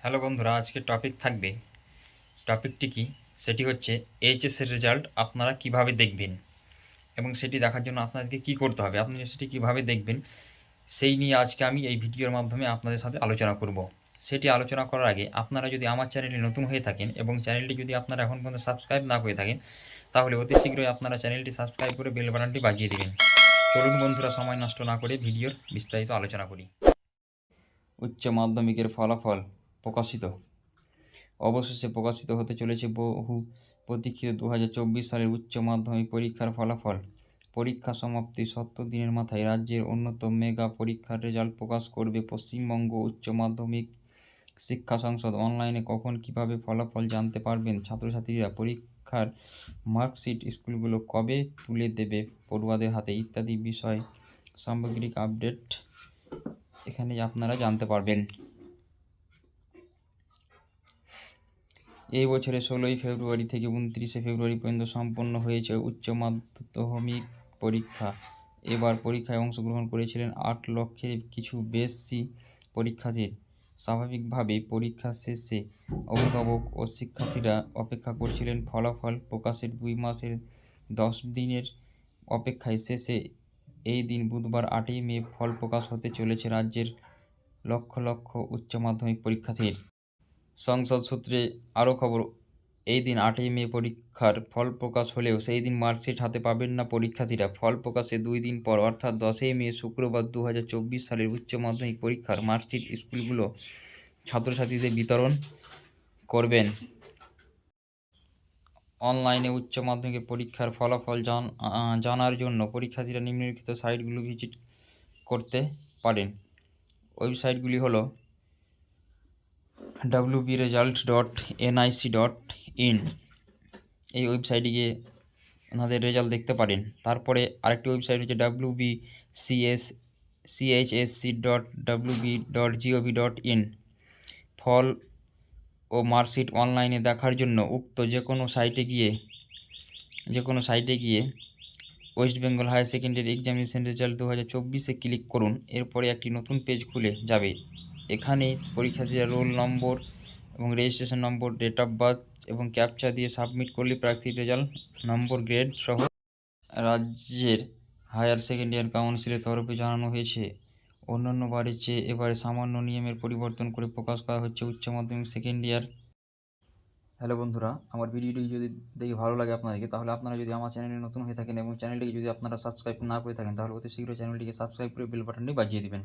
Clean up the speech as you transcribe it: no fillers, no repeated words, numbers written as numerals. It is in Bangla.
হ্যালো বন্ধুরা, আজকে টপিক থাকবে। টপিকটি কি? সেটি হচ্ছে এইচএসের রেজাল্ট আপনারা কিভাবে দেখবেন এবং সেটি দেখার জন্য আপনাদেরকে কি করতে হবে, আপনি সেটি কিভাবে দেখবেন, সেই নিয়ে আজকে আমি এই ভিডিওর মাধ্যমে আপনাদের সাথে আলোচনা করব। সেটি আলোচনা করার আগে আপনারা যদি আমার চ্যানেলে নতুন হয়ে থাকেন এবং চ্যানেলটি যদি আপনারা এখন পর্যন্ত সাবস্ক্রাইব না করে থাকেন, তাহলে অতি শীঘ্রই আপনারা চ্যানেলটি সাবস্ক্রাইব করে বেল বাটনটি বাজিয়ে দেবেন। চলুন বন্ধুরা, সময় নষ্ট না করে ভিডিওর বিস্তারিত আলোচনা করি। উচ্চ মাধ্যমিকের ফলাফল প্রকাশিত। অবশেষে প্রকাশিত হতে চলেছে বহু প্রতীক্ষিত 2024 সালের উচ্চ মাধ্যমিক পরীক্ষার ফলাফল। পরীক্ষা সমাপ্তির 70 দিনের মাথায় রাজ্যের অন্যতম মেগা পরীক্ষার রেজাল্ট প্রকাশ করবে পশ্চিমবঙ্গ উচ্চ মাধ্যমিক শিক্ষা সংসদ। অনলাইনে কখন কিভাবে ফলাফল জানতে পারবেন ছাত্রছাত্রীরা, পরীক্ষার মার্কশিট স্কুলগুলো কবে তুলে দেবে পড়ুয়াদের হাতে, ইত্যাদি বিষয় সামগ্রিক আপডেট এখানে আপনারা জানতে পারবেন। এই বছরের 16ই ফেব্রুয়ারি থেকে 29শে ফেব্রুয়ারি পর্যন্ত সম্পন্ন হয়েছে উচ্চ মাধ্যমিক পরীক্ষা। এবার পরীক্ষায় অংশগ্রহণ করেছিলেন 8 লক্ষের কিছু বেশি পরীক্ষার্থী। স্বাভাবিকভাবেই পরীক্ষা শেষে অভিভাবক ও শিক্ষার্থীরা অপেক্ষা করছিলেন ফলাফল প্রকাশের। 2 মাসের 10 দিনের অপেক্ষায় শেষে এই দিন বুধবার 8ই মে ফল প্রকাশ হতে চলেছে রাজ্যের লক্ষ লক্ষ উচ্চ মাধ্যমিক পরীক্ষার্থীর। সংসদ সূত্রে আরও খবর, এই দিন 8ই মে পরীক্ষার ফল প্রকাশ হলেও সেই দিন মার্কশিট হাতে পাবেন না পরীক্ষার্থীরা। ফল প্রকাশের 2 দিন পর অর্থাৎ 10ই মে শুক্রবার 2024 সালের উচ্চ মাধ্যমিক পরীক্ষার মার্কশিট স্কুলগুলো ছাত্রছাত্রীদের বিতরণ করবেন। অনলাইনে উচ্চ মাধ্যমিক পরীক্ষার ফলাফল জানার জন্য পরীক্ষার্থীরা নিম্নলিখিত সাইটগুলো ভিজিট করতে পারেন। ওয়েবসাইটগুলি হলো wbresult.nic.in। এই ওয়েবসাইটে গিয়ে ওনাদের রেজাল্ট দেখতে পারেন। তারপরে আরেকটি ওয়েবসাইট হচ্ছে wbchsc.wb.gov.in। ফল ও মার্কশিট অনলাইনে দেখার জন্য উক্ত যে কোনো সাইটে গিয়ে West Bengal higher secondary examination result 2024-এ ক্লিক করুন। এরপরে একটি নতুন পেজ খুলে যাবে। এখানে পরীক্ষার্থীরা রোল নম্বর এবং registration number, date of birth এবং ক্যাপচা দিয়ে সাবমিট করলে প্রার্থীর রেজাল্ট, নম্বর, গ্রেড সহ রাজ্যের হায়ার সেকেন্ডারি কাউন্সিলের তরফে জানানো হয়েছে। অন্যান্য বারের চেয়ে এবারে সামান্য নিয়মের পরিবর্তন করে প্রকাশ করা হচ্ছে উচ্চ মাধ্যমিক সেকেন্ড ইয়ার। হ্যালো বন্ধুরা, আমার ভিডিওটি যদি দেখে ভালো লাগে আপনাদেরকে, তাহলে আপনারা যদি আমার চ্যানেলে নতুন হয়ে থাকেন এবং চ্যানেলটিকে যদি আপনারা সাবস্ক্রাইব না করে থাকেন, তাহলে অতি শীঘ্রই চ্যানেলটিকে সাবস্ক্রাইব করে বেল বাটনটি বাজিয়ে দিবেন।